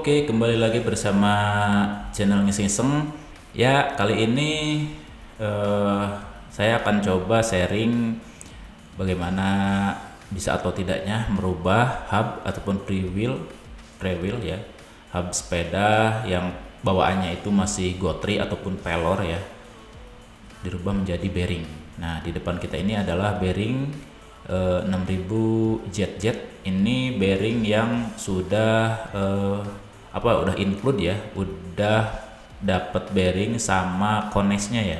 Oke, kembali lagi bersama channel Ngiseng-Ngiseng. Ya, kali ini eh, saya akan coba sharing bagaimana bisa atau tidaknya merubah hub ataupun freewheel ya, hub sepeda yang bawaannya itu masih gotri ataupun pelor ya, dirubah menjadi bearing. Nah, di depan kita ini adalah bearing 6000 ZZ. Ini bearing yang sudah udah include ya, udah dapat bearing sama konesnya ya.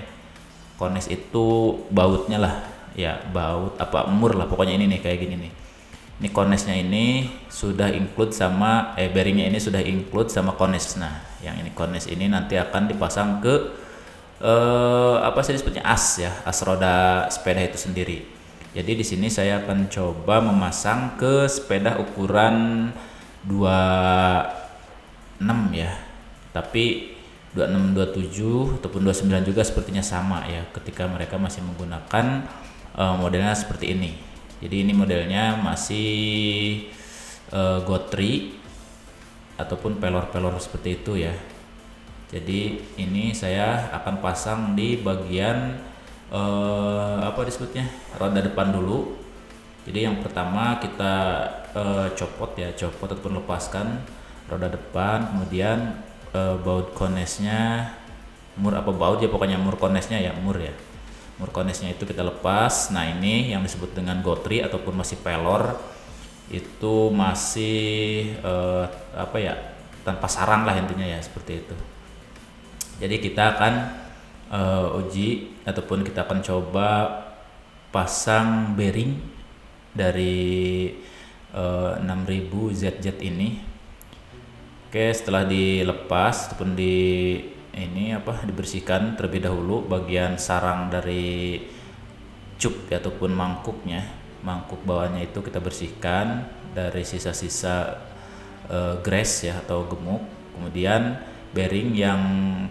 Kones itu bautnya lah ya, baut apa mur lah pokoknya, ini nih kayak gini nih. Ini konesnya ini sudah include sama bearingnya ini sudah include sama kones. Nah, yang ini kones ini nanti akan dipasang ke apa sih disebutnya, as ya, as roda sepeda itu sendiri. Jadi di sini saya akan coba memasang ke sepeda ukuran 26 ya. Tapi 26, 27 ataupun 29 juga sepertinya sama ya, ketika mereka masih menggunakan modelnya seperti ini. Jadi ini modelnya masih gotri ataupun pelor-pelor seperti itu ya. Jadi ini saya akan pasang di bagian apa disebutnya, roda depan dulu. Jadi yang pertama kita copot ataupun lepaskan roda depan, kemudian baut konesnya, mur apa baut ya, pokoknya mur konesnya ya, mur konesnya itu kita lepas. Nah, ini yang disebut dengan gotri ataupun masih pelor, itu masih tanpa sarang lah intinya ya, seperti itu. Jadi kita akan uji ataupun kita akan coba pasang bearing dari 6000 ZZ ini. Oke, setelah dilepas ataupun dibersihkan terlebih dahulu bagian sarang dari cup ataupun mangkuknya, mangkuk bawahnya itu kita bersihkan dari sisa-sisa grease ya atau gemuk. Kemudian bearing yang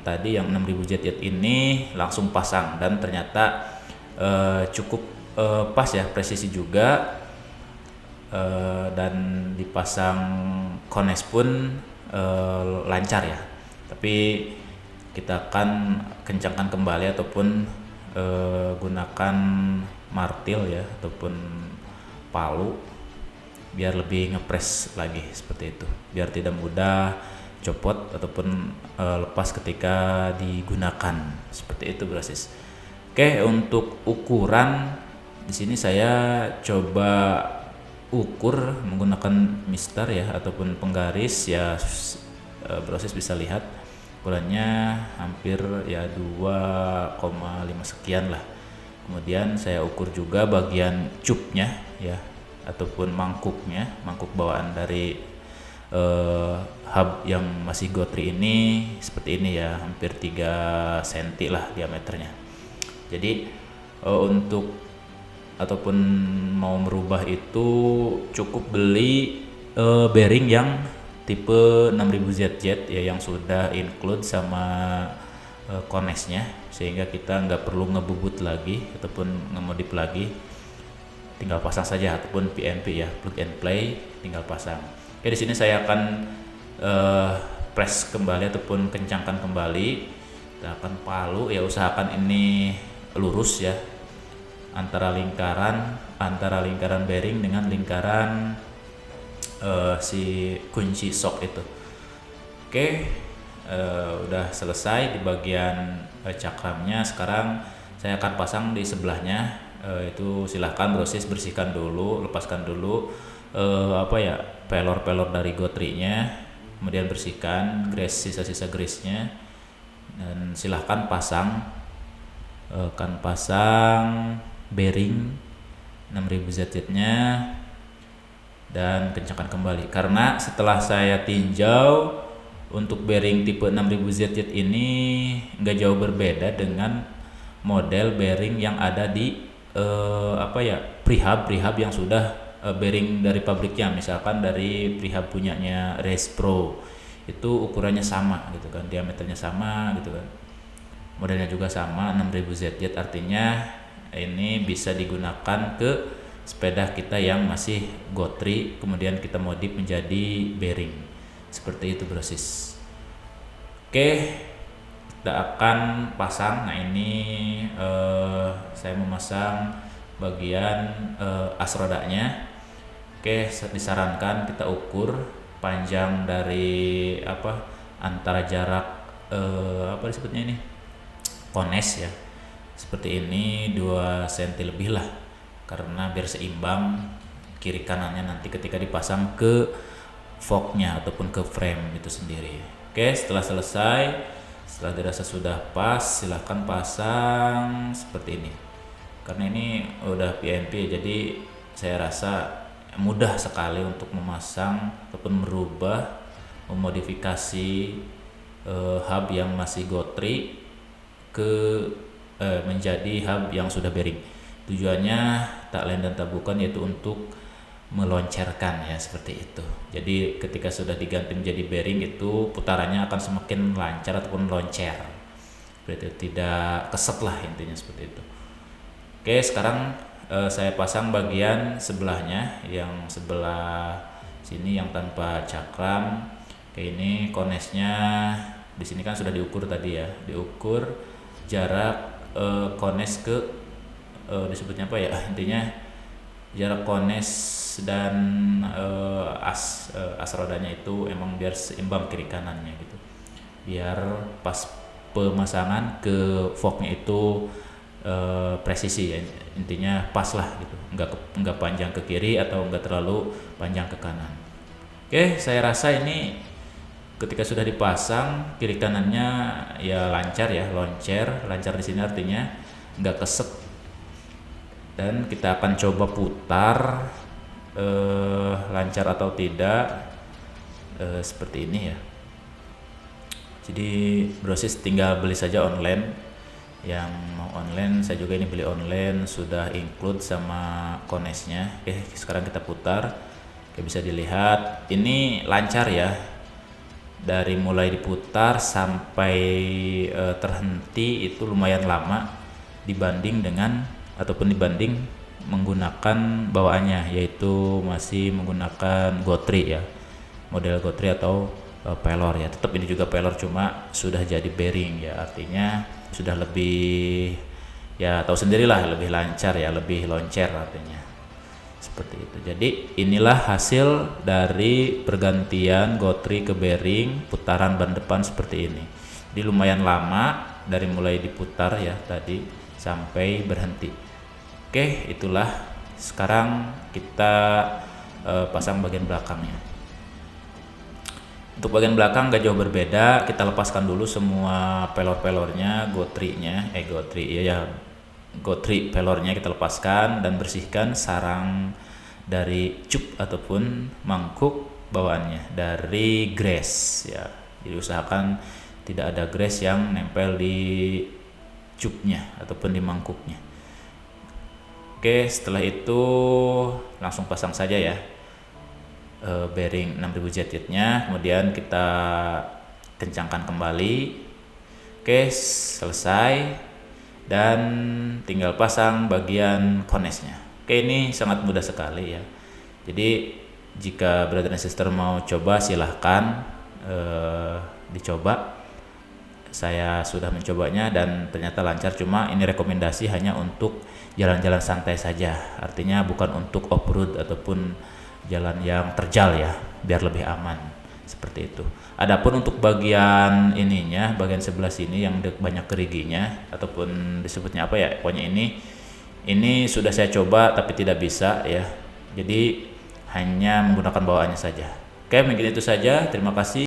tadi yang 6000 ZZ ini langsung pasang, dan ternyata cukup pas ya, presisi juga, dan dipasang kones pun lancar ya. Tapi kita akan kencangkan kembali ataupun gunakan martil ya ataupun palu biar lebih ngepres lagi, seperti itu, biar tidak mudah copot ataupun lepas ketika digunakan, seperti itu brosis. Oke, untuk ukuran di sini saya coba ukur menggunakan mistar ya ataupun penggaris ya. Brosis bisa lihat ukurannya hampir ya 2,5 sekian lah. Kemudian saya ukur juga bagian cupnya ya ataupun mangkuknya, mangkuk bawaan dari hub yang masih gotri ini, seperti ini ya, hampir 3 cm lah diameternya. Jadi untuk ataupun mau merubah itu cukup beli bearing yang tipe 6000 ZZ ya, yang sudah include sama konesnya, sehingga kita nggak perlu ngebubut lagi ataupun ngemodif lagi, tinggal pasang saja, ataupun PNP ya, plug and play, tinggal pasang. Oke, di sini saya akan press kembali ataupun kencangkan kembali. Kita akan palu ya, usahakan ini lurus ya, antara lingkaran bearing dengan lingkaran si kunci shock itu. Oke, udah selesai di bagian cakramnya. Sekarang saya akan pasang di sebelahnya. Itu silahkan brosis bersihkan dulu, lepaskan dulu pelor-pelor dari gotrinya, kemudian bersihkan sisa-sisa grease-nya, dan silahkan pasang bearing 6000 ZZ-nya dan kencangkan kembali. Karena setelah saya tinjau untuk bearing tipe 6000 ZZ ini nggak jauh berbeda dengan model bearing yang ada di prehab yang sudah bearing dari pabriknya, misalkan dari prehab punyanya Race Pro, itu ukurannya sama gitu kan, diameternya sama gitu kan, modelnya juga sama 6000 ZZ. Artinya ini bisa digunakan ke sepeda kita yang masih gotri, kemudian kita modif menjadi bearing. Seperti itu brosis. Oke, kita akan pasang. Nah ini saya memasang bagian as rodanya. Oke, disarankan kita ukur panjang dari antara jarak apa disebutnya ini, kones ya, seperti ini 2 cm lebih lah, karena biar seimbang kiri kanannya nanti ketika dipasang ke forknya ataupun ke frame itu sendiri. Oke, setelah selesai, setelah dirasa sudah pas, silahkan pasang seperti ini. Karena ini udah PNP, jadi saya rasa mudah sekali untuk memasang ataupun merubah, memodifikasi hub yang masih gotri ke menjadi hub yang sudah bearing. Tujuannya tak lain dan tak bukan yaitu untuk meloncerkan ya, seperti itu. Jadi ketika sudah diganti menjadi bearing itu putarannya akan semakin lancar ataupun loncer, berarti tidak keset lah, intinya seperti itu. Oke, sekarang saya pasang bagian sebelahnya, yang sebelah sini yang tanpa cakram. Oke, ini konesnya di sini kan sudah diukur tadi ya, diukur jarak kones ke disebutnya apa ya, intinya jarak kones dan as rodanya itu emang biar seimbang kiri kanannya gitu, biar pas pemasangan ke forknya itu presisi ya, intinya pas lah gitu, nggak panjang ke kiri atau nggak terlalu panjang ke kanan. Oke, saya rasa ini ketika sudah dipasang kiri kanannya ya lancar ya, lancar di sini artinya nggak keset. Dan kita akan coba putar lancar atau tidak, seperti ini ya. Jadi brosis tinggal beli saja online. Yang mau online, saya juga ini beli online, sudah include sama konesnya. Oke, sekarang kita putar. Oke, bisa dilihat ini lancar ya, dari mulai diputar sampai terhenti itu lumayan lama dibanding menggunakan bawaannya, yaitu masih menggunakan gotri ya, model gotri atau pelor ya. Tetap ini juga pelor, cuma sudah jadi bearing ya, artinya sudah lebih ya, tahu sendirilah, lebih lancar ya, lebih loncer artinya, seperti itu. Jadi inilah hasil dari pergantian gotri ke bearing, putaran ban depan seperti ini. Jadi lumayan lama dari mulai diputar ya tadi sampai berhenti. Oke, itulah. Sekarang kita pasang bagian belakangnya. Untuk bagian belakang gak jauh berbeda, kita lepaskan dulu semua pelor-pelornya, gotri pelornya kita lepaskan dan bersihkan sarang dari cup ataupun mangkuk bawaannya dari grease ya. Jadi usahakan tidak ada grease yang nempel di cupnya ataupun di mangkuknya. Oke, setelah itu langsung pasang saja ya bearing 6000 ZZ-nya, kemudian kita kencangkan kembali. Oke, selesai, dan tinggal pasang bagian konesnya. Oke, ini sangat mudah sekali ya. Jadi jika brother and sister mau coba, silahkan dicoba. Saya sudah mencobanya dan ternyata lancar, cuma ini rekomendasi hanya untuk jalan-jalan santai saja, artinya bukan untuk off-road ataupun jalan yang terjal ya, biar lebih aman, seperti itu. Adapun untuk bagian ininya, bagian sebelah sini yang banyak geriginya ataupun disebutnya apa ya, pokoknya ini sudah saya coba tapi tidak bisa ya, jadi hanya menggunakan bawaannya saja. Oke, mungkin itu saja, terima kasih.